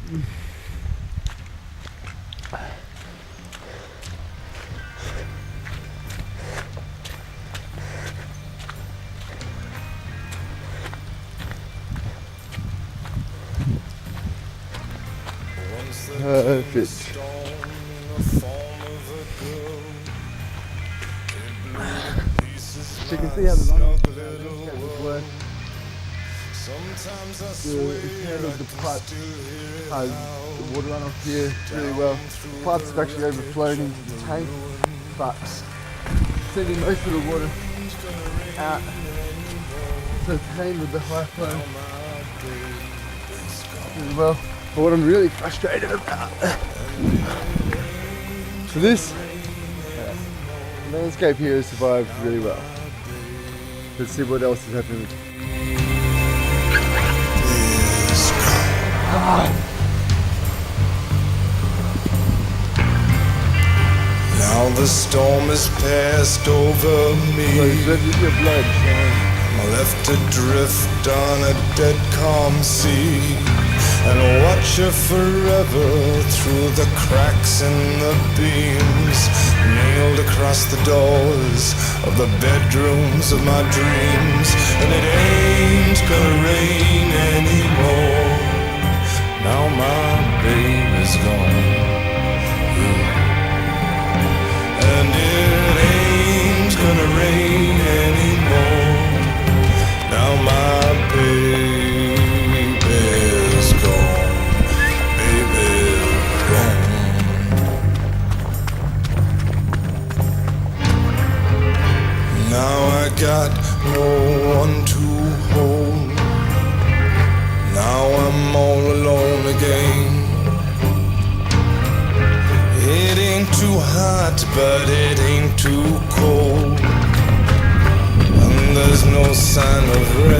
Perfect. So you can see how the landscape would work. The handle of the pipe has the water runoff here really well. The pipes have actually overflowed into the tank, but sending most of the water out to the tank with the high flow really well. But what I'm really frustrated about for this, the landscape here has survived really well. Let's see what else is happening. Now the storm has passed over me. I'm left adrift on a dead calm sea, and watch her forever through the cracks in the beams, nailed across the doors of the bedrooms of my dreams. And it ain't gonna rain anymore. Now my baby's gone, and it ain't gonna rain anymore. Now my baby's gone, baby's gone. Now I got no one to hold. Now I'm all alone again. It ain't too hot, but it ain't too cold, and there's no sign of rain.